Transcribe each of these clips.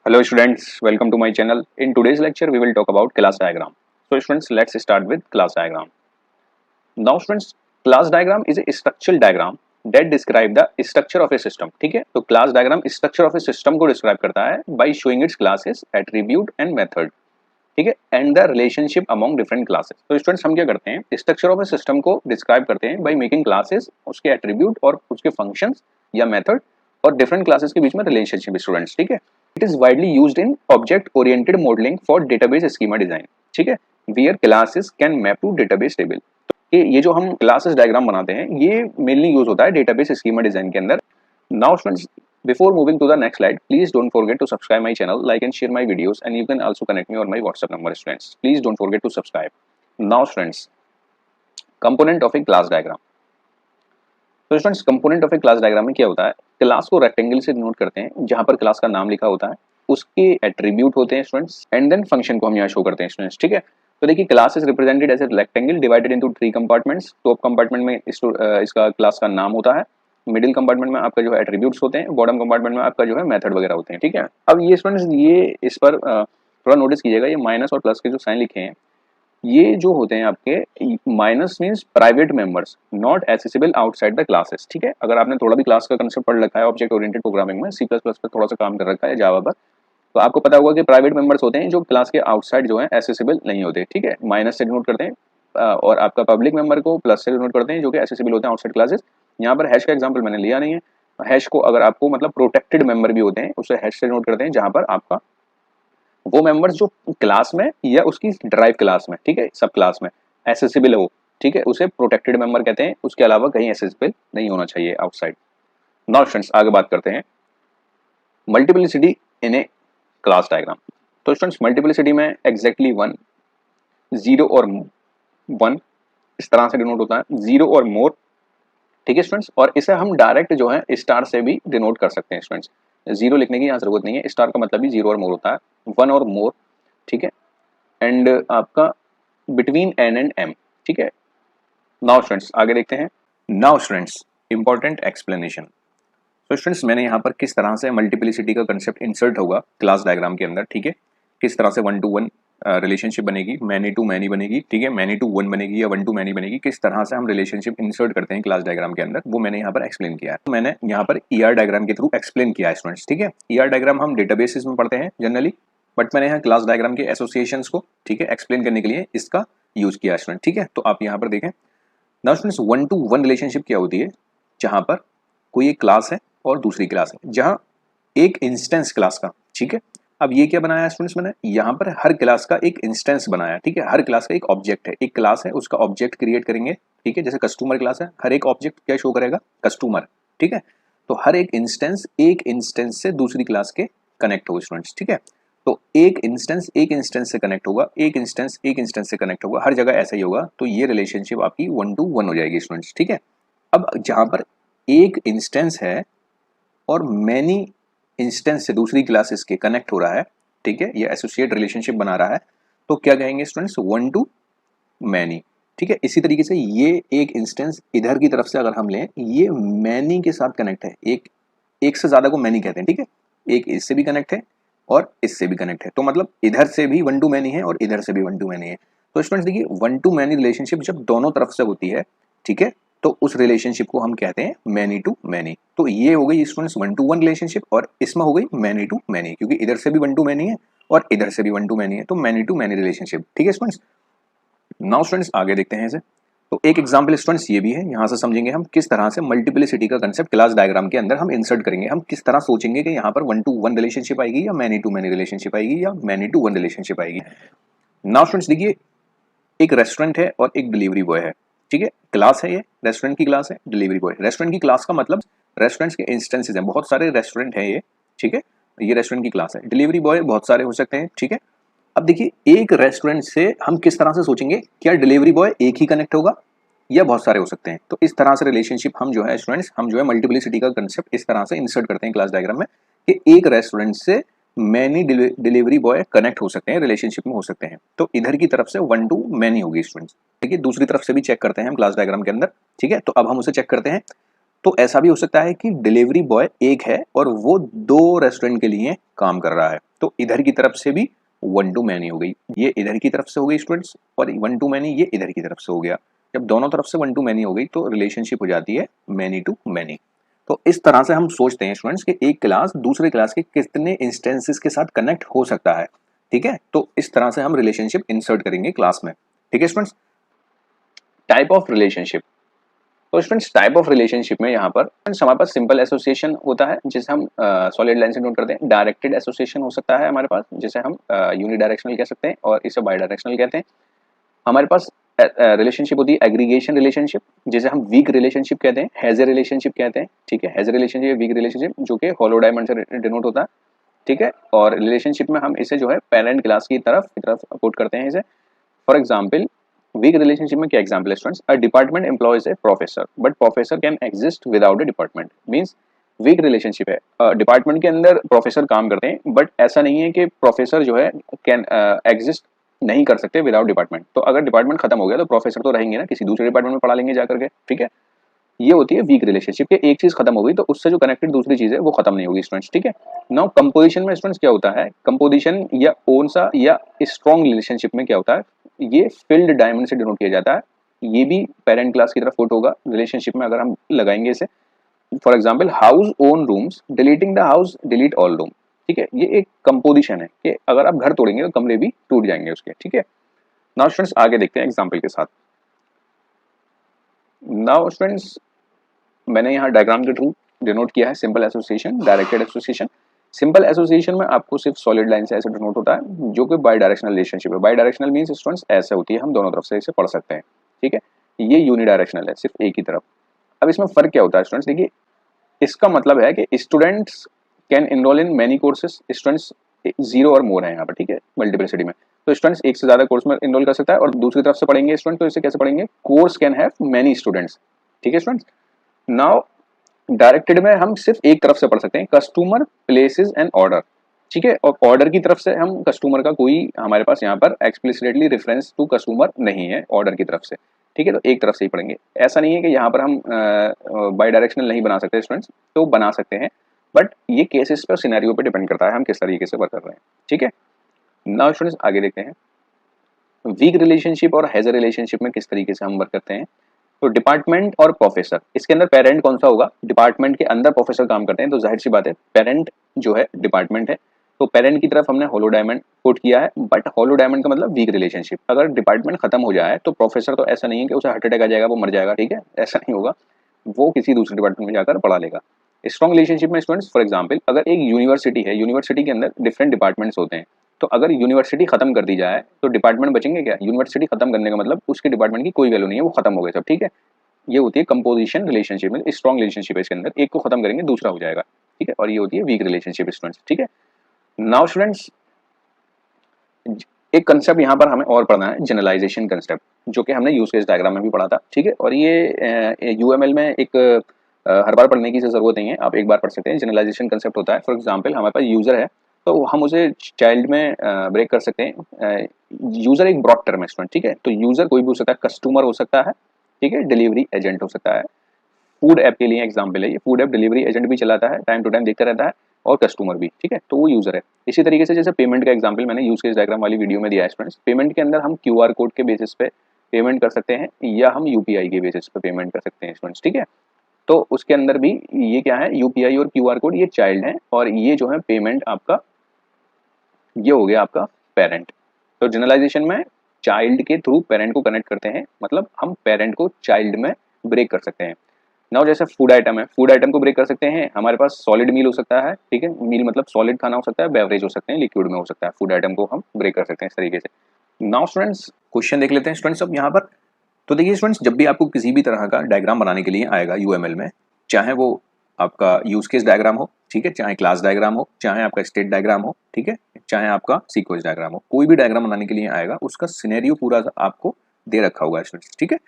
Hello students, welcome to my channel. In today's lecture, we will talk about class diagram. So students, let's start with class diagram. Now students, class diagram is a structural diagram that describe the structure of a system. ठीक है, तो class diagram structure of a system को describe करता है by showing its classes, attribute and method. ठीक है, and the relationship among different classes. तो students हम क्या करते हैं, स्ट्रक्चर ऑफ ए सिस्टम को डिस्क्राइब करते हैं बाय मेकिंग क्लासेस, उसके एट्रीब्यूट और उसके फंक्शंस या मेथड और डिफरेंट क्लासेस के बीच में रिलेशनशिप स्टूडेंट्स. ठीक है, it is widely used in object oriented modelling for database schema design. ठीक है, where classes can map to database table. ये जो हम क्लासेस डायग्राम बनाते हैं ये मेनली यूज होता है डेटाबेस स्कीमा डिजाइन के अंदर. Now students, before moving to the next slide, please don't forget to subscribe my channel, like and share my videos, and you can also connect me on my WhatsApp number, students. Please don't forget to subscribe. Now students, component of a class diagram. तो students, component of A class diagram में क्या होता है, class को rectangle से denote करते हैं जहां पर क्लास का नाम लिखा होता है, उसके एट्रीब्यूट होते हैं स्टूडेंट्स, एंड देन फंक्शन को हम यहाँ शो करते हैं स्टूडेंट्स. ठीक है, तो देखिए class is represented as a rectangle divided into 3 compartments. Top compartment में इसका क्लास का नाम होता है, मिडिल कंपार्टमेंट में आपका जो है एट्रीब्यूट्स होते हैं, बॉटम कंपार्टमेंट में आपका जो है मेथड वगैरह होते हैं. ठीक है, अब ये स्टूडेंट्स ये इस पर थोड़ा नोटिस कीजिएगा, ये माइनस और प्लस के जो साइन लिखे हैं ये जो होते हैं आपके, minus means private members not accessible outside the classes. ठीक है, अगर आपने थोड़ा भी क्लास का कंसेप्ट पढ़ रखा है ऑब्जेक्ट ओरिएंटेड प्रोग्रामिंग में, C++ पे थोड़ा सा काम कर रखा है, जावा पर, तो आपको पता होगा कि प्राइवेट मेंबर्स होते हैं जो क्लास के आउटसाइड जो है एक्सेसिबल नहीं होते. ठीक है, माइनस से डिनोट करते हैं, और आपका पब्लिक मेंबर को प्लस से डिनोट करते हैं जो कि एक्सेसिबल होते हैं आउटसाइड क्लासेस. यहाँ पर हैश का एग्जांपल मैंने लिया नहीं है. हैश को अगर आपको मतलब प्रोटेक्टेड मेंबर भी होते हैं उसे हैश से डिनोट करते हैं जहां पर आपका वो मेंबर्स जो क्लास में या उसकी ड्राइव क्लास में, ठीक है, सब क्लास में एक्सेसिबल हो, ठीक है, उसे प्रोटेक्टेड मेंबर कहते हैं. उसके अलावा कहीं एक्सेसिबल नहीं होना चाहिए आउटसाइड. नाउ स्टूडेंट्स, आगे बात करते हैं मल्टीप्लिसिटी इन ए क्लास डायग्राम. तो स्टूडेंट्स, मल्टीप्लिसिटी में एग्जैक्टली 1, 0 और 1 इस तरह से डिनोट होता है, 0 और मोर. ठीक है स्टूडेंट्स, और इसे हम डायरेक्ट जो है स्टार से भी डिनोट कर सकते हैं स्टूडेंट्स. 0 लिखने की यहाँ जरूरत नहीं है, स्टार का मतलब भी 0 और मोर होता है, 1 और मोर. ठीक है, एंड आपका बिटवीन n एंड m. ठीक है, नाउ स्टूडेंट्स आगे देखते हैं. Now students, important explanation. तो स्टूडेंट्स, मैंने यहाँ पर किस तरह से मल्टीप्लिसिटी का कंसेप्ट इंसर्ट होगा क्लास डायग्राम के अंदर, ठीक है, किस तरह से 1 to 1 रिलेशनशिप बनेगी, मैनी टू मैनी बनेगी, ठीक है, मैनी टू 1 बनेगी या 1 to मैनी बनेगी, किस तरह से हम रिलेशनशिप इंसर्ट करते हैं क्लास डायग्राम के अंदर, वो मैंने यहाँ पर एक्सप्लेन किया है. मैंने यहाँ पर ER डायग्राम के थ्रू एक्सप्लेन किया है स्टूडेंट्स. ठीक है, ER डायग्राम हम डेटाबेसिस में पढ़ते हैं जनरली, बट मैंने यहाँ क्लास डायग्राम के एसोसिएशंस को, ठीक है, एक्सप्लेन करने के लिए इसका यूज किया है स्टूडेंट. ठीक है, तो आप यहाँ पर देखें. नाउ स्टूडेंट्स, 1 to 1 रिलेशनशिप क्या होती है, जहां पर कोई एक क्लास है और दूसरी क्लास है, जहां एक इंस्टेंस क्लास का. ठीक है, अब ये क्या बनाया है स्टूडेंट्स, मैंने यहाँ पर हर क्लास का एक इंस्टेंस बनाया. ठीक है, हर क्लास का एक ऑब्जेक्ट है, एक क्लास है उसका ऑब्जेक्ट क्रिएट करेंगे. ठीक है, जैसे कस्टमर क्लास है, हर एक ऑब्जेक्ट क्या शो करेगा, कस्टमर. ठीक है, तो हर एक इंस्टेंस से दूसरी क्लास के कनेक्ट होगा स्टूडेंट्स. ठीक है, तो एक इंस्टेंस से कनेक्ट होगा, एक इंस्टेंस से कनेक्ट होगा, हर जगह ऐसा ही होगा. तो ये रिलेशनशिप आपकी 1 to 1 हो जाएगी स्टूडेंट्स. ठीक है, अब जहां पर एक इंस्टेंस है और मैनी इंस्टेंस से दूसरी क्लासेस के कनेक्ट हो रहा है, ठीक है, ये एसोसिएट रिलेशनशिप बना रहा है, तो क्या कहेंगे स्टूडेंट्स, 1 to मैनी. ठीक है, इसी तरीके से ये एक इंस्टेंस इधर की तरफ से अगर हम लें, ये मैनी के साथ कनेक्ट है, एक से ज्यादा को मैनी कहते हैं. ठीक है, एक इससे भी कनेक्ट है और इससे भी कनेक्ट है, तो मतलब इधर से भी 1 to मैनी है और इधर से भी 1 to मैनी है. तो स्टूडेंट्स देखिए, 1 to मैनी रिलेशनशिप जब दोनों तरफ से होती है, ठीक है, तो उस रिलेशनशिप को हम कहते हैं मैनी टू मैनी. तो ये हो गई स्टूडेंट्स 1 to 1 रिलेशनशिप, और इसमें हो गई मैनी टू मैनी, क्योंकि इधर से भी 1 to मैनी है और इधर से भी 1 to मैनी है, तो मैनी टू मैनी रिलेशनशिप. ठीक है स्टूडेंट्स, नाउ स्टूडेंट्स आगे देखते हैं इसे. तो एक एग्जांपल स्टूडेंट्स ये भी है, यहाँ से समझेंगे हम किस तरह से मल्टीप्लिसिटी का कंसेप्ट क्लास डायग्राम के अंदर हम इंसर्ट करेंगे. हम किस तरह सोचेंगे कि यहाँ पर 1 to 1 रिलेशनशिप आएगी या मैनी टू मैनी रिलेशनशिप आएगी या मैनी टू 1 रिलेशनशिप आएगी. नाउ स्टूडेंट्स देखिए, एक रेस्टोरेंट है और एक डिलीवरी बॉय है. ठीक है, क्लास है, ये रेस्टोरेंट की क्लास है, डिलीवरी बॉय. रेस्टोरेंट की क्लास का मतलब रेस्टोरेंट्स के इंस्टेंसेस हैं, बहुत सारे रेस्टोरेंट हैं ये. ठीक है, ये रेस्टोरेंट की क्लास है. डिलीवरी बॉय बहुत सारे हो सकते हैं. ठीक है, अब देखिए एक रेस्टोरेंट से हम किस तरह से सोचेंगे, क्या डिलीवरी बॉय एक ही कनेक्ट होगा या बहुत सारे हो सकते हैं. तो इस तरह से रिलेशनशिप हम जो है स्टूडेंट्स, हम जो है मल्टीप्लिसिटी का कंसेप्ट इस तरह से इंसर्ट करते हैं क्लास डायग्राम में, कि एक रेस्टोरेंट से मैनी डिलीवरी बॉय कनेक्ट हो सकते हैं, रिलेशनशिप में हो सकते हैं. तो इधर की तरफ से 1 to मैनी होगी स्टूडेंट्स. ठीक है, दूसरी तरफ से भी चेक करते हैं हम क्लास डायग्राम के अंदर. ठीक है, तो अब हम उसे चेक करते हैं. तो ऐसा भी हो सकता है कि डिलीवरी बॉय एक है और वो 2 रेस्टोरेंट के लिए काम कर रहा है, तो इधर की तरफ से भी वन टू मैनी हो गई, ये इधर की तरफ से हो गई स्टूडेंट्स, और वन टू मैनी ये इधर की तरफ से हो गया। जब दोनों तरफ से वन टू मैनी हो गई तो रिलेशनशिप हो जाती है मैनी टू मैनी। तो इस तरह से हम सोचते हैं स्टूडेंट्स कि एक क्लास दूसरे क्लास के कितने इंस्टेंसेस के साथ कनेक्ट हो सकता है, ठीक है। तो इस तरह से हम रिलेशनशिप इंसर्ट करेंगे क्लास में, ठीक है स्टूडेंट्स। टाइप ऑफ रिलेशनशिप, तो स्टूडेंट्स टाइप ऑफ रिलेशनशिप में यहाँ पर हमारे पास सिंपल एसोसिएशन होता है जिसे हम सॉलिड लाइन से नोट करते हैं। डायरेक्टेड एसोसिएशन हो सकता है हमारे पास, जिसे हम यूनिडायरेक्शनल कह सकते हैं और इसे बाई डायरेक्शनल कहते हैं। हमारे पास रिलेशनशिप होती है एग्रीगेशन रिलेशनशिप, जिसे हम वीक रिलेशनशिप कहते हैं, हैजर रिलेशनशिप कहते हैं, ठीक है। हैजर रिलेशनशिप, वीक रिलेशनशिप, जो कि होलो डायमंड से डिनोट होता है, ठीक है। और रिलेशनशिप में हम इसे जो है पेरेंट क्लास की तरफ पुट करते हैं इसे। फॉर एग्जाम्पल वीक रिलेशनशिप में क्या एग्जाम्पल है students, a department employs a professor but professor can exist without a department. Means weak relationship है, डिपार्टमेंट के अंदर प्रोफेसर काम करते हैं बट ऐसा नहीं है कि प्रोफेसर जो है कैन एग्जिस्ट नहीं कर सकते विदाउट डिपार्टमेंट। तो अगर डिपार्टमेंट खत्म हो गया तो प्रोफेसर तो रहेंगे ना, किसी दूसरे डिपार्टमेंट में पढ़ा लेंगे जाकर के, ठीक है। ये होती है वीक रिलेशनशिप के, एक चीज खत्म हो गई तो उससे जो कनेक्टेड दूसरी चीज है वो खत्म नहीं होगी स्टूडेंट्स, ठीक है। नाउ कंपोजिशन में स्टूडेंट्स क्या होता है, कंपोजिशन या ओन सा या स्ट्रॉन्ग रिलेशनशिप में क्या होता है, ये फील्ड डायमंड से डिनोट किया जाता है। ये भी पेरेंट क्लास की तरफ फुट होगा रिलेशनशिप में अगर हम लगाएंगे इसे। For example house own rooms deleting the house delete all room, ठीक है। ये एक कंपोजिशन है कि अगर आप घर तोड़ेंगे तो कमरे भी टूट जाएंगे उसके, ठीक है। नाउ स्टूडेंट्स आगे देखते हैं एग्जाम्पल के साथ। नाउ स्टूडेंट्स मैंने यहाँ डायग्राम के थ्रू डिनोट किया है simple association, directed association. Simple association में आपको सिर्फ सॉलिड लाइन से ऐसे डिनोट होता है, जो कि बाई डायरेक्शनल रिलेशनशिप है। बाई डायरेक्शनल मीन्स स्टूडेंट्स ऐसे होती है, हम दोनों तरफ से इसे पढ़ सकते हैं, ठीक है। ये यूनिडायरेक्शनल है, सिर्फ एक ही तरफ। अब इसमें फर्क क्या होता है स्टूडेंट्स, देखिए इसका मतलब है कि students can enroll in many courses, students 0 और मोर है यहाँ पर, ठीक है, मल्टीप्लिसिटी में। तो स्टूडेंट्स एक से ज्यादा कोर्स में इनरोल कर सकता है, और दूसरी तरफ से पढ़ेंगे स्टूडेंट तो इसे कैसे पढ़ेंगे, course can have many students, ठीक है स्टूडेंट्स। नाउ डायरेक्टेड में हम सिर्फ एक तरफ से पढ़ सकते हैं, कस्टमर प्लेसेस एंड ऑर्डर, ठीक है। और ऑर्डर की तरफ से हम कस्टमर का कोई हमारे पास यहाँ पर एक्सप्लिसिटली रेफरेंस टू कस्टमर नहीं है ऑर्डर की तरफ से, ठीक है। तो एक तरफ से ही पढ़ेंगे, ऐसा नहीं है कि यहाँ पर हम बाई डायरेक्शनल नहीं बना सकते स्टूडेंट्स, तो बना सकते हैं, बट ये केसेस पर सिनेरियो पे डिपेंड करता है हम किस तरीके से वर्क कर रहे हैं, ठीक है। नाउ स्टूडेंट्स आगे देखते हैं वीक रिलेशनशिप और हैजर रिलेशनशिप में किस तरीके से हम वर्क करते हैं। तो डिपार्टमेंट और प्रोफेसर, इसके अंदर पेरेंट कौन सा होगा, डिपार्टमेंट के अंदर प्रोफेसर काम करते हैं तो जाहिर सी बात है पेरेंट जो है डिपार्टमेंट है, तो पेरेंट की तरफ हमने होलो डायमंड पुट किया है। बट होलो डायमंड का मतलब वीक रिलेशनशिप, अगर डिपार्टमेंट खत्म हो जाए तो प्रोफेसर तो ऐसा नहीं है कि उसे हार्ट अटैक आ जाएगा वो मर जाएगा, ठीक है, ऐसा नहीं होगा, वो किसी दूसरे डिपार्टमेंट में जाकर पढ़ा लेगा। स्ट्रॉन्ग रिलेशनशिप में स्टूडेंट्स फॉर एग्जाम्पल अगर एक यूनिवर्सिटी है, यूनिवर्सिटी के अंदर डिफरेंट डिपार्टमेंट्स होते हैं, तो अगर यूनिवर्सिटी खत्म कर दी जाए तो डिपार्टमेंट बचेंगे क्या, यूनिवर्सिटी खत्म करने का मतलब उसके डिपार्टमेंट की कोई वैल्यू नहीं है, वो खत्म हो गए सब, ठीक है। ये होती है कंपोजिशन रिलेशनशिप में, स्ट्रॉन्ग रिलेशनशिप है, इसके अंदर एक को खत्म करेंगे दूसरा हो जाएगा, ठीक है। और ये होती है वीक रिलेशनशिप स्टूडेंट्स, ठीक है। नाउ स्टूडेंट्स एक कंसेप्ट यहाँ पर हमें और पढ़ना है, जनरलाइजेशन कंसेप्ट, जो कि हमने यूज केस डायग्राम में भी पढ़ा था, ठीक है। और ये यूएमएल में एक हर बार पढ़ने की जरूरत नहीं है, आप एक बार पढ़ सकते हैं। जनरलाइजेशन कंसेप्ट होता है, फॉर एग्जाम्पल हमारे पास यूजर है तो हम उसे चाइल्ड में ब्रेक कर सकते हैं। यूजर एक ब्रॉड टर्म है स्टूडेंट, ठीक है। तो यूजर कोई भी हो सकता है, कस्टमर हो सकता है, ठीक है, डिलीवरी एजेंट हो सकता है। फूड ऐप के लिए एग्जाम्पल है ये, फूड ऐप डिलीवरी एजेंट भी चलाता है, टाइम टू टाइम देखता रहता है, और कस्टमर भी, ठीक है, तो वो यूजर है। इसी तरीके से जैसे पेमेंट का एग्जाम्पल मैंने यूज केस डायग्राम वाली वीडियो में दिया है स्टूडेंट्स, पेमेंट के अंदर हम क्यूआर कोड के बेसिस पे पेमेंट कर सकते हैं या हम यूपीआई के बेसिस पे पेमेंट कर सकते हैं स्टूडेंट्स, ठीक है। तो उसके अंदर भी ये क्या है, यूपीआई और क्यूआर कोड ये चाइल्ड है, और ये जो है पेमेंट आपका ये हो गया आपका पेरेंट। तो जनरलाइजेशन में चाइल्ड के थ्रू पेरेंट को कनेक्ट करते हैं, मतलब हम पेरेंट को चाइल्ड में ब्रेक कर सकते हैं। नाउ जैसे फूड आइटम है, फूड आइटम को ब्रेक कर सकते हैं, हमारे पास सॉलिड मील हो सकता है, ठीक है, मील मतलब सॉलिड खाना हो सकता है, बेवरेज हो सकते हैं, लिक्विड में हो सकता है, फूड आइटम को हम ब्रेक कर सकते हैं इस तरीके से। नाउ स्टूडेंट्स क्वेश्चन देख लेते हैं स्टूडेंट्स अब यहाँ पर। तो देखिए स्टूडेंट्स जब भी आपको किसी भी तरह का डायग्राम बनाने के लिए आएगा यूएमएल में, चाहे वो आपका यूज केस डायग्राम हो, ठीक है, चाहे क्लास डायग्राम हो, चाहे आपका स्टेट डायग्राम हो, ठीक है, चाहे आपका सीक्वेंस डायग्राम हो, कोई भी डायग्राम बनाने के लिए आएगा उसका सिनेरियो पूरा आपको दे रखा होगा स्टूडेंट्स, ठीक है,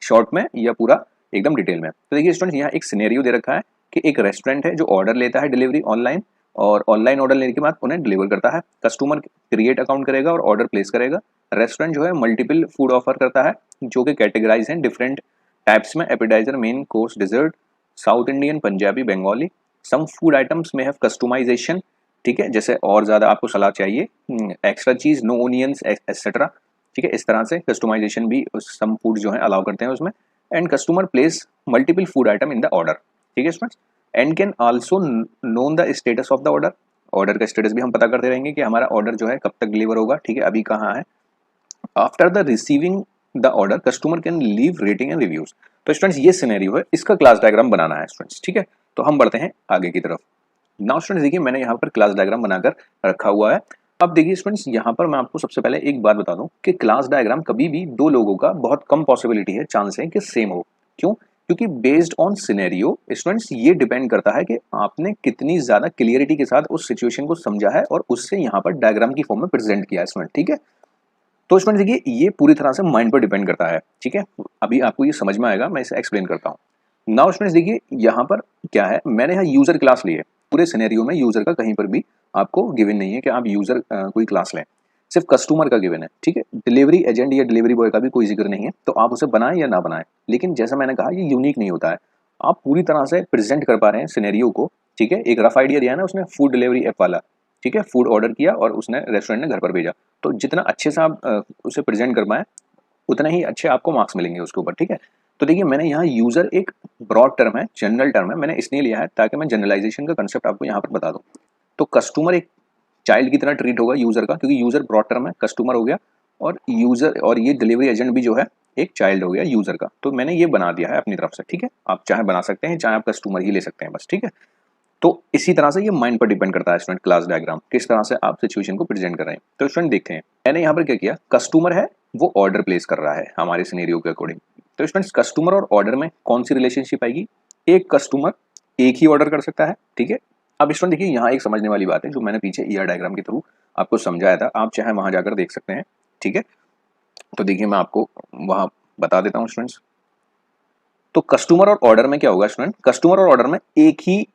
शॉर्ट में या पूरा एकदम डिटेल में। तो देखिए स्टूडेंट्स यहाँ एक सिनेरियो दे रखा है कि एक रेस्टोरेंट है जो ऑर्डर लेता है डिलीवरी ऑनलाइन, और ऑनलाइन ऑर्डर लेने के बाद उन्हें डिलीवर करता है। कस्टमर क्रिएट अकाउंट करेगा और ऑर्डर प्लेस करेगा। रेस्टोरेंट जो है मल्टीपल फूड ऑफर करता है जो कि कैटेगराइज हैं डिफरेंट टाइप्स में, appetizer, main course, dessert, South Indian, Punjabi, Bengali. Some food items में हैव कस्टमाइजेशन, ठीक है, जैसे और ज़्यादा आपको सलाद चाहिए, extra cheese, no onions etcetera, ठीक है, इस तरह से कस्टमाइजेशन भी सम फूड जो है अलाउ करते हैं उसमें। And customer place multiple food item in the order, ठीक है students. And can also known the status of the order, order का स्टेटस भी हम पता करते रहेंगे कि हमारा ऑर्डर जो है कब तक डिलीवर होगा, ठीक है, अभी कहाँ है। After the receiving the order customer can leave rating and reviews. तो स्टूडेंट्स ये सिनेरियो है, इसका क्लास डायग्राम बनाना है स्टूडेंट्स, ठीक है। तो हम बढ़ते हैं आगे की तरफ। नाउ स्टूडेंट्स देखिए मैंने यहाँ पर क्लास डायग्राम बनाकर रखा हुआ है। अब देखिए स्टूडेंट्स यहाँ पर मैं आपको सबसे पहले एक बात बता दूं कि क्लास डायग्राम कभी भी दो लोगों का बहुत कम पॉसिबिलिटी है, चांस है कि सेम हो। क्यों? क्योंकि बेस्ड ऑन सिनेरियो स्टूडेंट्स ये डिपेंड करता है कि आपने कितनी ज्यादा क्लियरिटी के साथ उस सिचुएशन को समझा है और उससे यहाँ पर डायग्राम की फॉर्म में प्रेजेंट किया है स्टूडेंट, ठीक है। तो स्टूडेंट देखिए ये पूरी तरह से माइंड पर डिपेंड करता है, ठीक है। अभी आपको ये समझ में आएगा, मैं इसे एक्सप्लेन करता हूँ। नाउ स्टूडेंट्स देखिए यहाँ पर क्या है, मैंने यहाँ यूजर क्लास ली है। पूरे सिनेरियो में यूजर का कहीं पर भी आपको गिवन नहीं है कि आप यूजर कोई क्लास लें, सिर्फ कस्टमर का गिवन है, ठीक है। डिलीवरी एजेंट या डिलीवरी बॉय का भी कोई जिक्र नहीं है, तो आप उसे बनाएं या ना बनाएं। लेकिन जैसा मैंने कहा ये यूनिक नहीं होता है, आप पूरी तरह से प्रेजेंट कर पा रहे हैं सिनेरियो को, ठीक है। एक रफ आइडिया दिया है ना उसने फूड डिलीवरी ऐप वाला, ठीक है, फूड ऑर्डर किया और उसने रेस्टोरेंट ने घर पर भेजा। तो जितना अच्छे से आप उसे प्रेजेंट कर पाए उतना ही अच्छे आपको मार्क्स मिलेंगे उसके ऊपर, ठीक है। तो देखिए मैंने यहाँ यूजर एक ब्रॉड टर्म है, जनरल टर्म है, मैंने इसलिए लिया है ताकि मैं जनरलाइजेशन का कंसेप्ट आपको यहाँ पर बता दूँ। तो कस्टमर एक चाइल्ड की तरह ट्रीट होगा यूजर का, क्योंकि यूजर ब्रॉड टर्म है, कस्टमर हो गया, और यूजर और ये डिलीवरी एजेंट भी जो है एक चाइल्ड हो गया यूजर का। तो मैंने ये बना दिया है अपनी तरफ से, ठीक है। आप चाहे बना सकते हैं, चाहे आप कस्टमर ही ले सकते हैं बस, ठीक है। तो इसी तरह से ये माइंड पर डिपेंड करता है स्टूडेंट, क्लास डायग्राम किस तरह से आप सिचुएशन को प्रेजेंट कर रहे हैं। तो स्टूडेंट देखते हैं मैंने यहाँ पर क्या किया, कस्टमर है वो ऑर्डर प्लेस कर रहा है हमारे सिनेरियो के अकॉर्डिंग। तो स्टूडेंट्स कस्टमर और ऑर्डर में कौन सी रिलेशनशिप आएगी, एक कस्टमर एक ही ऑर्डर कर सकता है, ठीक है। अब स्टूडेंट देखिए यहाँ एक समझने वाली बात है जो मैंने पीछे ईआर डायग्राम के थ्रू आपको समझाया था, आप चाहे वहां जाकर देख सकते हैं, ठीक है। तो देखिए मैं आपको वहां बता देता हूँ स्टूडेंट्स। तो कस्टमर और ऑर्डर में क्या होगा स्टूडेंट, कस्टमर और ऑर्डर में एक ही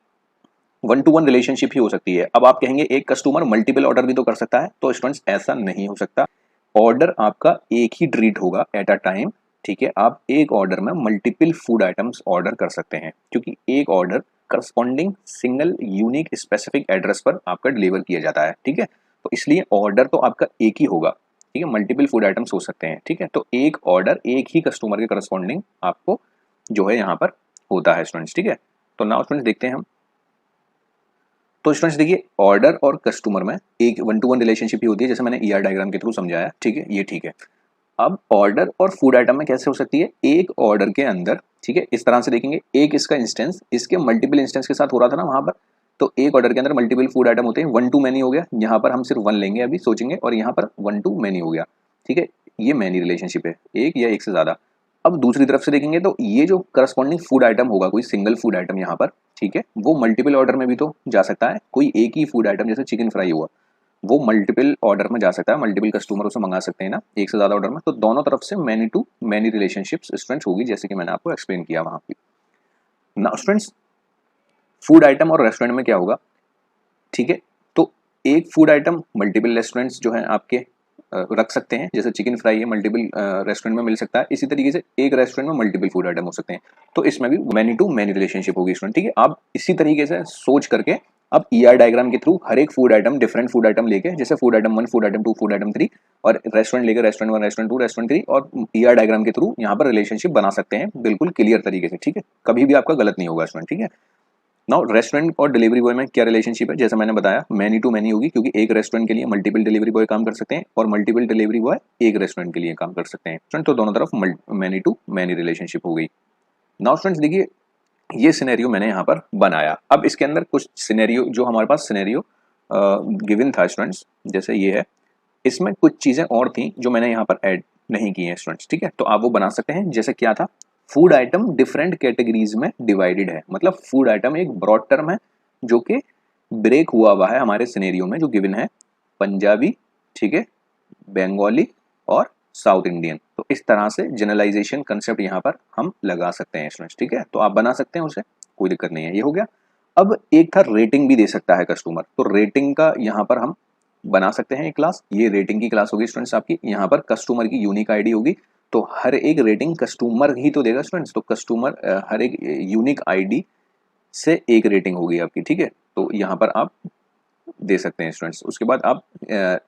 वन टू वन रिलेशनशिप ही हो सकती है। अब आप कहेंगे एक कस्टमर मल्टीपल ऑर्डर भी तो कर सकता है, तो स्टूडेंट्स ऐसा नहीं हो सकता। ऑर्डर आपका एक ही ट्रीट होगा एट अ टाइम, ठीक है। आप एक ऑर्डर में मल्टीपल फूड आइटम्स ऑर्डर कर सकते हैं, क्योंकि एक order corresponding single unique specific address पर आपका डिलीवर किया जाता है, ठीक है। तो इसलिए ऑर्डर तो आपका एक ही होगा, ठीक है, मल्टीपल फूड आइटम्स हो सकते हैं, ठीक है। तो एक ऑर्डर एक ही कस्टमर के करस्पॉन्डिंग आपको जो है यहाँ पर होता है स्टूडेंट्स, ठीक है। तो नाउ स्टूडेंट्स देखते हैं हम। तो स्टूडेंट्स देखिए ऑर्डर और कस्टमर में एक वन टू वन रिलेशनशिप ही होती है, जैसे मैंने ईआर डायग्राम के थ्रू समझाया, ठीक है, ये ठीक है। अब ऑर्डर और फूड आइटम में कैसे हो सकती है, एक ऑर्डर के अंदर, ठीक है, इस तरह से देखेंगे, एक इसका इंस्टेंस इसके मल्टीपल इंस्टेंस के साथ हो रहा था ना वहां पर। तो एक ऑर्डर के अंदर मल्टीपल फूड आइटम होते हैं, वन टू मैनी हो गया, यहाँ पर हम सिर्फ वन लेंगे अभी सोचेंगे, और यहाँ पर वन टू मैनी हो गया, ठीक है। ये मैनी रिलेशनशिप है, एक या एक से ज्यादा। अब दूसरी तरफ से देखेंगे तो ये जो करस्पॉन्डिंग फूड आइटम होगा, कोई सिंगल फूड आइटम यहाँ पर, ठीक है, वो मल्टीपल ऑर्डर में भी तो जा सकता है। कोई एक ही फूड आइटम जैसे चिकन फ्राई हुआ, वो मल्टीपल ऑर्डर में जा सकता है, मल्टीपल कस्टमर उसे मंगा सकते हैं ना, एक से ज्यादा ऑर्डर में। तो दोनों तरफ से many to many relationships students होगी, जैसे कि मैंने आपको एक्सप्लेन किया वहां पे। नाउ स्टूडेंट्स फूड आइटम और रेस्टोरेंट में क्या होगा, ठीक है। तो एक फूड आइटम मल्टीपल रेस्टोरेंट्स जो है आपके रख सकते हैं, जैसे चिकन फ्राई है मल्टीपल रेस्टोरेंट में मिल सकता है, इसी तरीके से एक रेस्टोरेंट में मल्टीपल फूड आइटम हो सकते हैं। तो इसमें भी मैनी टू मैनी रिलेशनशिप होगी स्टूडेंट, ठीक है। आप इसी तरीके से सोच करके अब ईआर डायग्राम के थ्रू हर एक food item, different food item लेके, जैसे food item 1, food item 2, food item 3, और रेस्टोरेंट लेकर रेस्टोरेंट 1, रेस्टोरेंट 2, रेस्टोरेंट 3, और ईआर डायग्राम के थ्रू यहाँ पर रिलेशनशिप बना सकते हैं बिल्कुल क्लियर तरीके से, ठीक है। कभी भी आपका गलत नहीं होगा स्टूडेंट, ठीक है। नाउ रेस्टोरेंट और डिलीवरी बॉय में क्या रिलेशनशिप है, जैसे मैंने बताया मैनी टू मैनी होगी, क्योंकि एक रेस्टोरेंट के लिए मल्टीपल डिलीवरी बॉय काम कर सकते हैं और मल्टीपल डिलीवरी बॉय एक रेस्टोरेंट के लिए काम कर सकते हैं। तो दोनों तरफ मैनी टू मैनी रिलेशनशिप हो गई। नाउ स्टूडेंट्स देखिए ये सिनेरियो मैंने यहाँ पर बनाया। अब इसके अंदर कुछ सिनेरियो जो हमारे पास सिनेरियो गिवन था स्टूडेंट्स, जैसे ये है, इसमें कुछ चीजें और थी जो मैंने यहाँ पर ऐड नहीं की हैं स्टूडेंट्स, ठीक है। तो आप वो बना सकते हैं, जैसे क्या था, फूड आइटम डिफरेंट कैटेगरीज में डिवाइडेड है। मतलब फूड आइटम एक ब्रॉड टर्म है जो कि ब्रेक हुआ है हमारे सिनेरियो में, जो गिवन है पंजाबी, ठीक है, बंगाली और साउथ इंडियन। तो इस तरह से जनरलाइजेशन कंसेप्ट यहाँ पर हम लगा सकते हैं स्टूडेंट्स, ठीक है। तो आप बना सकते हैं उसे, कोई दिक्कत नहीं है, ये हो गया। अब एक था रेटिंग भी दे सकता है कस्टमर, तो रेटिंग का यहाँ पर हम बना सकते हैं एक क्लास, ये रेटिंग की क्लास होगी स्टूडेंट्स आपकी। यहाँ पर कस्टमर की यूनिक आईडी होगी, तो हर एक रेटिंग कस्टमर ही तो देगा स्टूडेंट्स, तो कस्टमर हर एक यूनिक आईडी से एक रेटिंग होगी आपकी, ठीक है। तो यहाँ पर आप दे सकते हैं स्टूडेंट्स। उसके बाद आप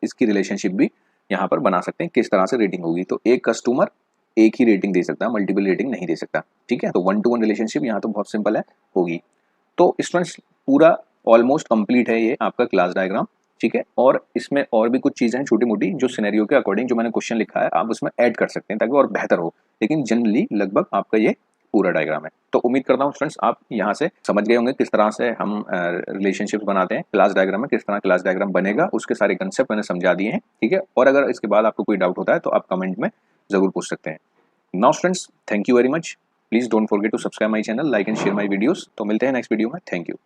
इसकी रिलेशनशिप भी यहाँ पर बना सकते हैं, किस तरह से रेटिंग होगी। तो एक कस्टमर एक ही रेटिंग दे सकता है, मल्टीपल रेटिंग नहीं दे सकता, ठीक है। तो 1 to 1 रिलेशनशिप यहाँ तो बहुत सिंपल है, होगी। तो स्टूडेंट्स पूरा ऑलमोस्ट कंप्लीट है ये आपका क्लास डायग्राम, ठीक है। और इसमें और भी कुछ चीज़ें हैं छोटी मोटी, जो सिनेरियो के अकॉर्डिंग जो मैंने क्वेश्चन लिखा है आप उसमें ऐड कर सकते हैं ताकि और बेहतर हो, लेकिन जनरली लगभग आपका ये पूरा डायग्राम है। तो उम्मीद करता हूँ स्टूडेंट्स आप यहाँ से समझ गए होंगे किस तरह से हम रिलेशनशिप्स बनाते हैं क्लास डायग्राम में, किस तरह क्लास डायग्राम बनेगा, उसके सारे कंसेप्ट मैंने समझा दिए हैं, ठीक है। और अगर इसके बाद आपको कोई डाउट होता है तो आप कमेंट में जरूर पूछ सकते हैं। Now students, thank you very much. Please don't forget to subscribe my channel, like and share my videos. तो मिलते हैं नेक्स्ट वीडियो में। Thank you.